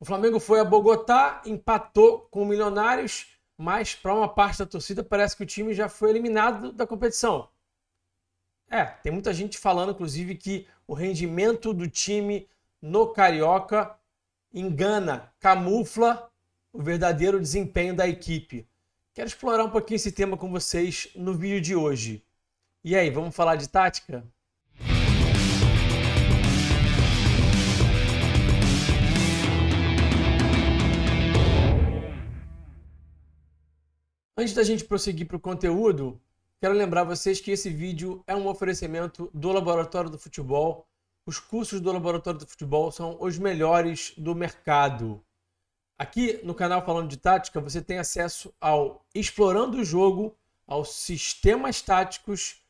O Flamengo foi a Bogotá, empatou com o Milionários, mas para uma parte da torcida parece que o time já foi eliminado da competição. Tem muita gente falando, inclusive, que o rendimento do time no Carioca engana, camufla o verdadeiro desempenho da equipe. Quero explorar um pouquinho esse tema com vocês no vídeo de hoje. E aí, vamos falar de tática? Antes da gente prosseguir para o conteúdo, quero lembrar vocês que esse vídeo é um oferecimento do Laboratório do Futebol. Os cursos do Laboratório do Futebol são os melhores do mercado. Aqui no canal Falando de Tática, você tem acesso ao Explorando o Jogo, aos sistemas táticos,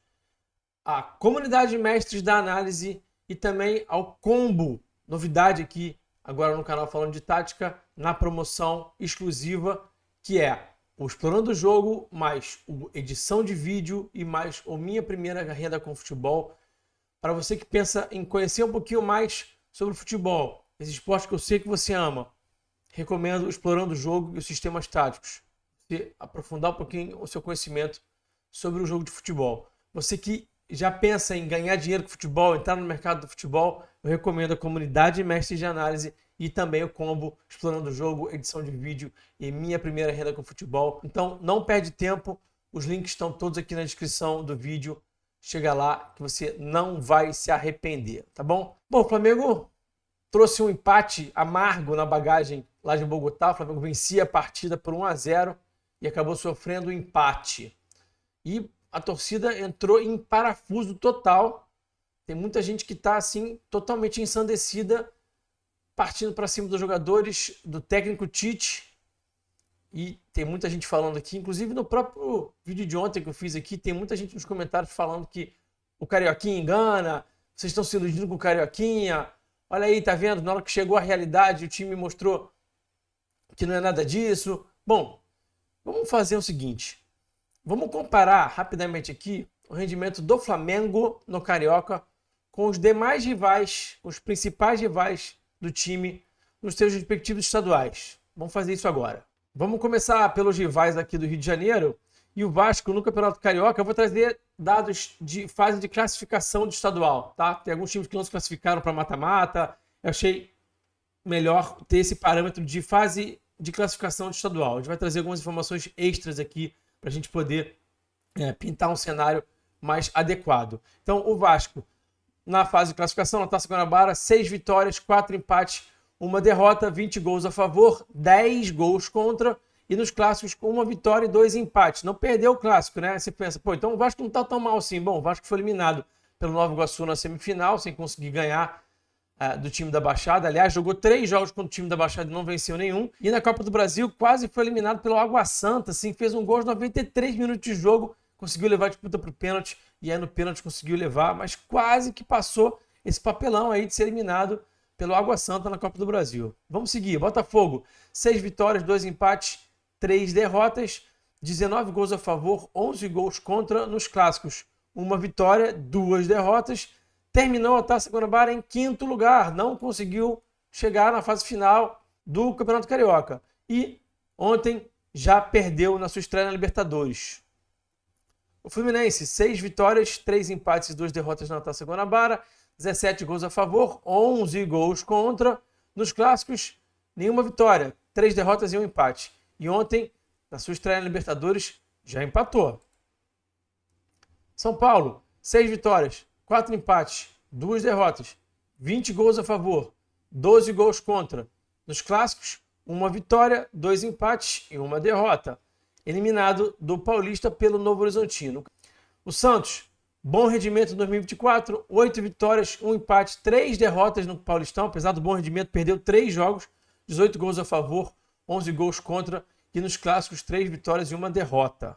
à comunidade de mestres da análise e também ao combo, novidade aqui agora no canal Falando de Tática, na promoção exclusiva, que é o Explorando o Jogo, mais o edição de vídeo e mais o Minha Primeira Renda com Futebol. Para você que pensa em conhecer um pouquinho mais sobre o futebol, esse esporte que eu sei que você ama, recomendo Explorando o Jogo e os sistemas táticos. Você aprofundar um pouquinho o seu conhecimento sobre o jogo de futebol. Você que já pensa em ganhar dinheiro com futebol, entrar no mercado do futebol, eu recomendo a comunidade de mestres de análise e também o combo Explorando o Jogo, edição de vídeo e Minha Primeira Renda com Futebol. Então não perde tempo, os links estão todos aqui na descrição do vídeo. Chega lá que você não vai se arrepender, tá bom? Bom, o Flamengo trouxe um empate amargo na bagagem lá de Bogotá. O Flamengo vencia a partida por 1-0 e acabou sofrendo um empate. E a torcida entrou em parafuso total. Tem muita gente que está assim totalmente ensandecida, partindo para cima dos jogadores, do técnico Tite. E tem muita gente falando aqui, inclusive no próprio vídeo de ontem que eu fiz aqui, tem muita gente nos comentários falando que o Carioquinha engana, vocês estão se iludindo com o Carioquinha. Olha aí, tá vendo? Na hora que chegou a realidade, o time mostrou que não é nada disso. Bom, vamos fazer o seguinte. Vamos comparar rapidamente aqui o rendimento do Flamengo no Carioca com os demais rivais, os principais rivais do time nos seus respectivos estaduais. Vamos fazer isso agora. Vamos começar pelos rivais aqui do Rio de Janeiro. E o Vasco no Campeonato Carioca, eu vou trazer dados de fase de classificação do estadual, tá? Tem alguns times que não se classificaram para mata-mata. Eu achei melhor ter esse parâmetro de fase de classificação do estadual. A gente vai trazer algumas informações extras aqui para a gente poder pintar um cenário mais adequado. Então, o Vasco, na fase de classificação, na Taça Guanabara, 6 vitórias, 4 empates, 1 derrota, 20 gols a favor, 10 gols contra. E nos clássicos, com 1 vitória e 2 empates. Não perdeu o clássico, né? Você pensa, pô, então o Vasco não tá tão mal assim. Bom, o Vasco foi eliminado pelo Nova Iguaçu na semifinal, sem conseguir ganhar do time da Baixada. Aliás, jogou 3 jogos contra o time da Baixada e não venceu nenhum. E na Copa do Brasil, quase foi eliminado pelo Água Santa, assim, fez um gol aos 93 minutos de jogo, conseguiu levar a disputa pro pênalti, e aí no pênalti conseguiu levar, mas quase que passou esse papelão aí de ser eliminado pelo Água Santa na Copa do Brasil. Vamos seguir. Botafogo, 6 vitórias, 2 empates, 3 derrotas, 19 gols a favor, 11 gols contra nos clássicos. 1 vitória, 2 derrotas. Terminou a Taça Guanabara em 5º lugar. Não conseguiu chegar na fase final do Campeonato Carioca. E ontem já perdeu na sua estreia na Libertadores. O Fluminense, 6 vitórias, 3 empates e 2 derrotas na Taça Guanabara. 17 gols a favor, 11 gols contra. Nos clássicos, nenhuma vitória, 3 derrotas e 1 empate. E ontem, na sua estreia na Libertadores, já empatou. São Paulo, 6 vitórias, 4 empates, 2 derrotas, 20 gols a favor, 12 gols contra. Nos clássicos, 1 vitória, 2 empates e 1 derrota. Eliminado do Paulista pelo Novo Horizontino. O Santos, bom rendimento em 2024, 8 vitórias, 1 empate, 3 derrotas no Paulistão. Apesar do bom rendimento, perdeu 3 jogos, 18 gols a favor, 11 gols contra. E nos clássicos, 3 vitórias e 1 derrota.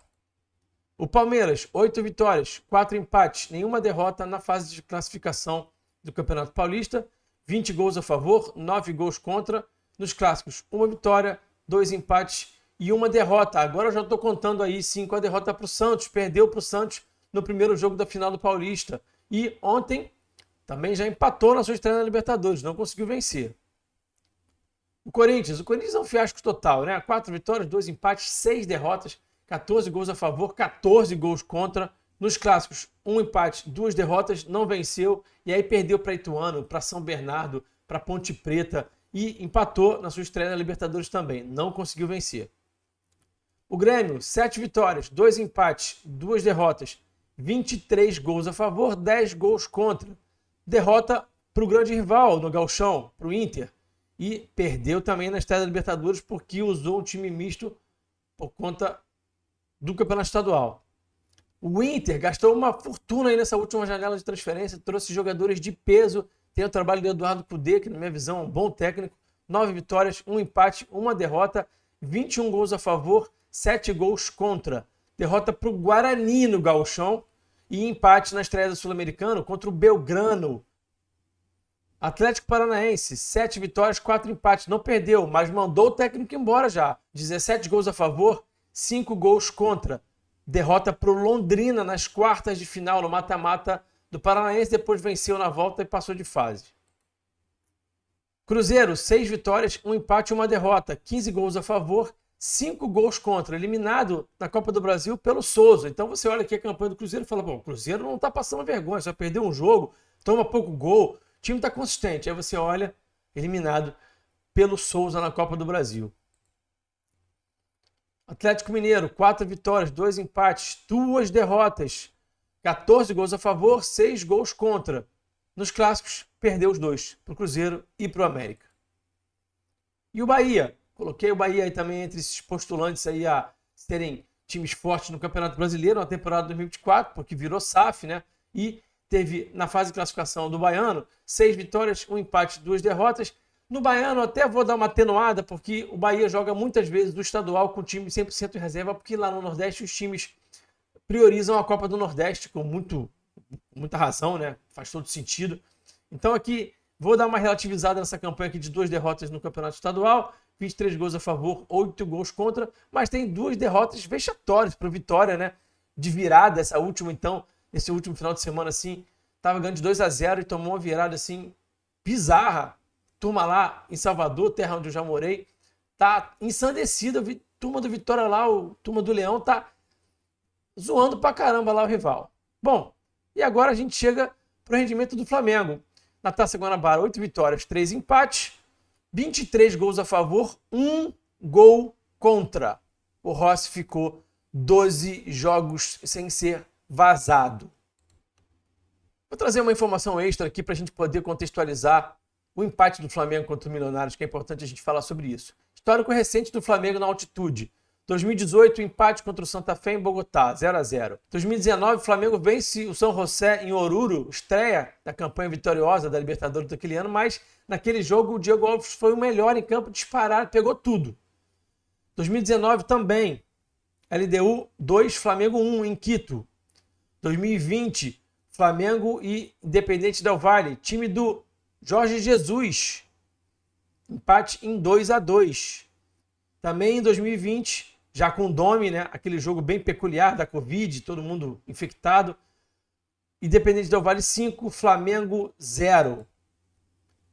O Palmeiras, 8 vitórias, 4 empates, nenhuma derrota na fase de classificação do Campeonato Paulista. 20 gols a favor, 9 gols contra. Nos clássicos, 1 vitória, 2 empates e 1 derrota. Agora eu já estou contando aí 5 a derrota para o Santos. Perdeu para o Santos no primeiro jogo da final do Paulista. E ontem também já empatou na sua estreia na Libertadores. Não conseguiu vencer. O Corinthians é um fiasco total, né? 4 vitórias, 2 empates, 6 derrotas, 14 gols a favor, 14 gols contra. Nos clássicos, 1 empate, 2 derrotas, não venceu e aí perdeu para Ituano, para São Bernardo, para Ponte Preta e empatou na sua estreia na Libertadores também, não conseguiu vencer. O Grêmio, 7 vitórias, 2 empates, 2 derrotas, 23 gols a favor, 10 gols contra. Derrota para o grande rival no Gauchão, para o Inter. E perdeu também na estreia da Libertadores porque usou um time misto por conta do campeonato estadual. O Inter gastou uma fortuna aí nessa última janela de transferência, trouxe jogadores de peso. Tem o trabalho do Eduardo Cudê, que na minha visão é um bom técnico. 9 vitórias, 1 empate, 1 derrota, 21 gols a favor, 7 gols contra. Derrota para o Guarani no Gauchão e empate na estreia do Sul-Americano contra o Belgrano. Atlético Paranaense, 7 vitórias, 4 empates. Não perdeu, mas mandou o técnico embora já. 17 gols a favor, 5 gols contra. Derrota para o Londrina nas quartas de final no mata-mata do Paranaense. Depois venceu na volta e passou de fase. Cruzeiro, 6 vitórias, 1 empate e 1 derrota. 15 gols a favor, 5 gols contra. Eliminado na Copa do Brasil pelo Souza. Então você olha aqui a campanha do Cruzeiro e fala, bom, o Cruzeiro não está passando vergonha, só perdeu um jogo, toma pouco gol. O time está consistente. Aí você olha, eliminado pelo Souza na Copa do Brasil. Atlético Mineiro, 4 vitórias, 2 empates, 2 derrotas. 14 gols a favor, 6 gols contra. Nos clássicos, perdeu os 2, para o Cruzeiro e para o América. E o Bahia? Coloquei o Bahia aí também entre esses postulantes aí a serem times fortes no Campeonato Brasileiro na temporada 2024, porque virou SAF, né? E teve na fase de classificação do Baiano 6 vitórias, 1 empate, 2 derrotas. No Baiano até vou dar uma atenuada, porque o Bahia joga muitas vezes do estadual com time 100% em reserva, porque lá no Nordeste os times priorizam a Copa do Nordeste com muita razão, né? Faz todo sentido. Então aqui vou dar uma relativizada nessa campanha aqui de 2 derrotas no Campeonato Estadual, 23 gols a favor, 8 gols contra, mas tem 2 derrotas vexatórias para o Vitória, né? De virada, essa última então, esse último final de semana assim, estava ganhando de 2-0 e tomou uma virada assim bizarra. Turma lá em Salvador, terra onde eu já morei, tá ensandecida. Turma do Vitória lá, turma do Leão tá zoando pra caramba lá o rival. Bom, e agora a gente chega pro rendimento do Flamengo. Na Taça Guanabara, 8 vitórias, 3 empates, 23 gols a favor, 1 gol contra. O Rossi ficou 12 jogos sem ser vazado. Vou trazer uma informação extra aqui para a gente poder contextualizar o empate do Flamengo contra o Milionários, que é importante a gente falar sobre isso. Histórico recente do Flamengo na altitude. 2018, empate contra o Santa Fé em Bogotá, 0-0. 2019, o Flamengo vence o São José em Oruro, estreia da campanha vitoriosa da Libertadores daquele ano, mas naquele jogo o Diego Alves foi o melhor em campo, disparado, pegou tudo. 2019 também, LDU 2, Flamengo 1 em Quito. 2020, Flamengo e Independente Del Valle, time do Jorge Jesus, empate em 2-2. Também em 2020, já com o Domi, né? Aquele jogo bem peculiar da Covid, todo mundo infectado. Independente Del Valle 5, Flamengo 0.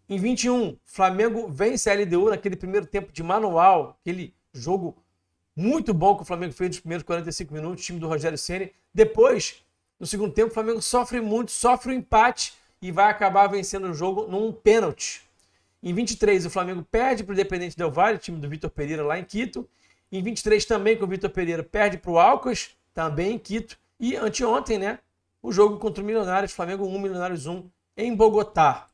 Em 21, Flamengo vence a LDU naquele primeiro tempo de manual, aquele jogo muito bom que o Flamengo fez nos primeiros 45 minutos, time do Rogério Ceni. Depois, no segundo tempo, o Flamengo sofre muito, sofre o empate e vai acabar vencendo o jogo num pênalti. Em 23, o Flamengo perde para o Independente Del Valle, time do Vitor Pereira lá em Quito. Em 23 também, com o Vitor Pereira, perde para o Alcas, também em Quito. E anteontem, né, o jogo contra o Milionários, Flamengo 1, Milionários 1, em Bogotá.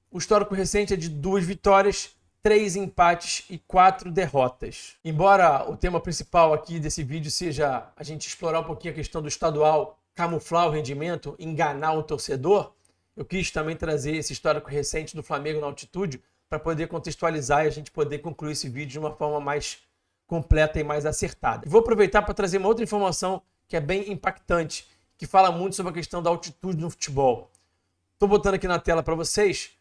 O histórico recente é de 2 vitórias, 3 empates e 4 derrotas. Embora o tema principal aqui desse vídeo seja a gente explorar um pouquinho a questão do estadual, camuflar o rendimento, enganar o torcedor, eu quis também trazer esse histórico recente do Flamengo na altitude para poder contextualizar e a gente poder concluir esse vídeo de uma forma mais completa e mais acertada. Vou aproveitar para trazer uma outra informação que é bem impactante, que fala muito sobre a questão da altitude no futebol. Estou botando aqui na tela para vocês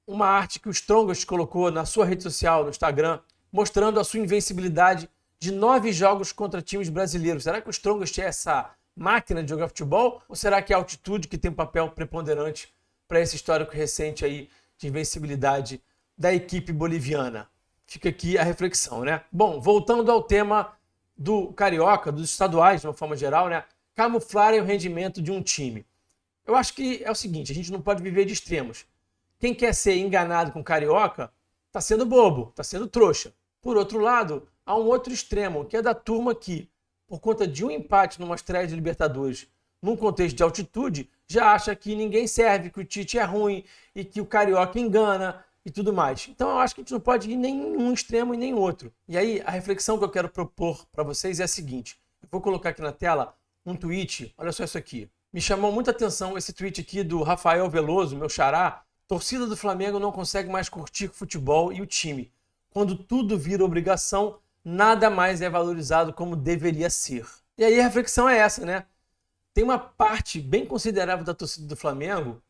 uma arte que o Strongest colocou na sua rede social, no Instagram, mostrando a sua invencibilidade de 9 jogos contra times brasileiros. Será que o Strongest é essa máquina de jogar futebol? Ou será que é a altitude que tem um papel preponderante para esse histórico recente aí de invencibilidade da equipe boliviana? Fica aqui a reflexão, né? Bom, voltando ao tema do Carioca, dos estaduais, de uma forma geral, né? Camuflarem o rendimento de um time. Eu acho que é o seguinte, a gente não pode viver de extremos. Quem quer ser enganado com Carioca está sendo bobo, está sendo trouxa. Por outro lado, há um outro extremo, que é da turma que, por conta de um empate numa estreia de Libertadores, num contexto de altitude, já acha que ninguém serve, que o Tite é ruim e que o Carioca engana e tudo mais. Então eu acho que a gente não pode ir nem em um extremo e nem em outro. E aí a reflexão que eu quero propor para vocês é a seguinte. Eu vou colocar aqui na tela um tweet, olha só isso aqui. Me chamou muita atenção esse tweet aqui do Rafael Veloso, meu xará. Torcida do Flamengo não consegue mais curtir futebol e o time. Quando tudo vira obrigação, nada mais é valorizado como deveria ser. E aí a reflexão é essa, né? Tem uma parte bem considerável da torcida do Flamengo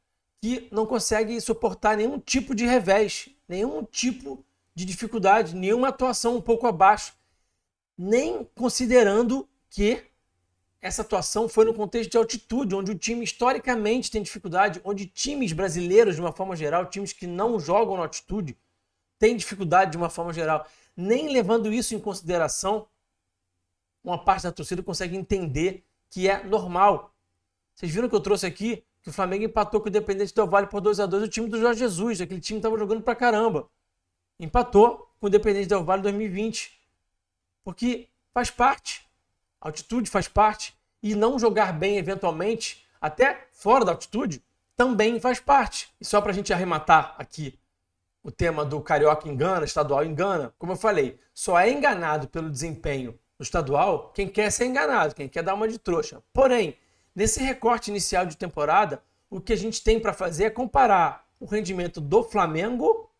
que não consegue suportar nenhum tipo de revés, nenhum tipo de dificuldade, nenhuma atuação um pouco abaixo, nem considerando que essa atuação foi no contexto de altitude, onde o time historicamente tem dificuldade, onde times brasileiros, de uma forma geral, times que não jogam na altitude, têm dificuldade de uma forma geral. Nem levando isso em consideração, uma parte da torcida consegue entender que é normal. Vocês viram que eu trouxe aqui que o Flamengo empatou com o Independente Del Valle por 2-2, o time do Jorge Jesus, aquele time estava jogando pra caramba. Empatou com o Independente Del Valle 2020. Porque faz parte. A altitude faz parte. E não jogar bem eventualmente, até fora da altitude, também faz parte. E só pra gente arrematar aqui o tema do Carioca engana, estadual engana, como eu falei, só é enganado pelo desempenho no estadual quem quer ser enganado, quem quer dar uma de trouxa. Porém, nesse recorte inicial de temporada, o que a gente tem para fazer é comparar o rendimento do Flamengo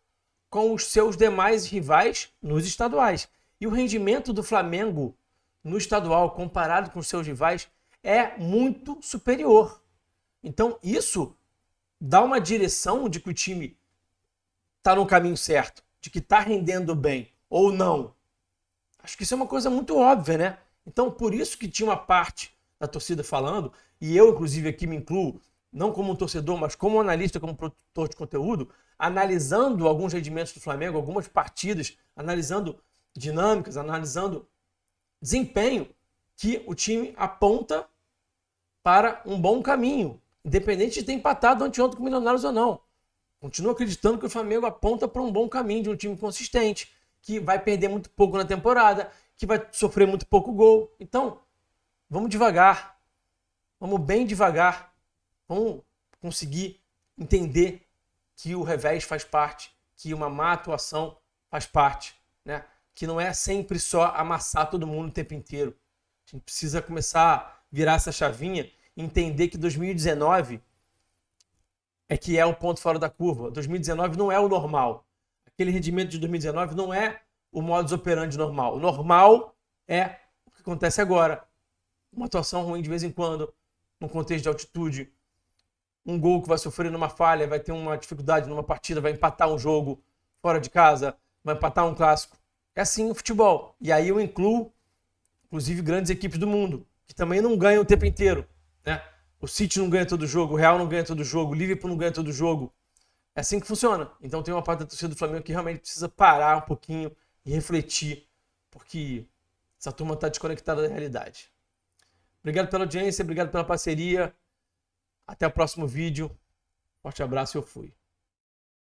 com os seus demais rivais nos estaduais. E o rendimento do Flamengo no estadual, comparado com os seus rivais, é muito superior. Então, isso dá uma direção de que o time está no caminho certo, de que está rendendo bem ou não. Acho que isso é uma coisa muito óbvia, né? Então, por isso que tinha uma parte da torcida falando, e eu, inclusive, aqui me incluo, não como um torcedor, mas como analista, como produtor de conteúdo, analisando alguns rendimentos do Flamengo, algumas partidas, analisando dinâmicas, analisando desempenho, que o time aponta para um bom caminho, independente de ter empatado anteontem com o Milionários ou não. Continuo acreditando que o Flamengo aponta para um bom caminho de um time consistente, que vai perder muito pouco na temporada, que vai sofrer muito pouco gol. Então, vamos devagar, vamos bem devagar, vamos conseguir entender que o revés faz parte, que uma má atuação faz parte, né? Que não é sempre só amassar todo mundo o tempo inteiro. A gente precisa começar a virar essa chavinha e entender que 2019 é que é o ponto fora da curva. 2019 não é o normal. Aquele rendimento de 2019 não é o modus operandi normal. O normal é o que acontece agora. Uma atuação ruim de vez em quando, num contexto de altitude, um gol que vai sofrer numa falha, vai ter uma dificuldade numa partida, vai empatar um jogo fora de casa, vai empatar um clássico. É assim o futebol. E aí eu incluo, inclusive, grandes equipes do mundo, que também não ganham o tempo inteiro, né? O City não ganha todo jogo, o Real não ganha todo jogo, o Liverpool não ganha todo jogo. É assim que funciona. Então tem uma parte da torcida do Flamengo que realmente precisa parar um pouquinho e refletir, porque essa turma está desconectada da realidade. Obrigado pela audiência, obrigado pela parceria. Até o próximo vídeo. Forte abraço e eu fui.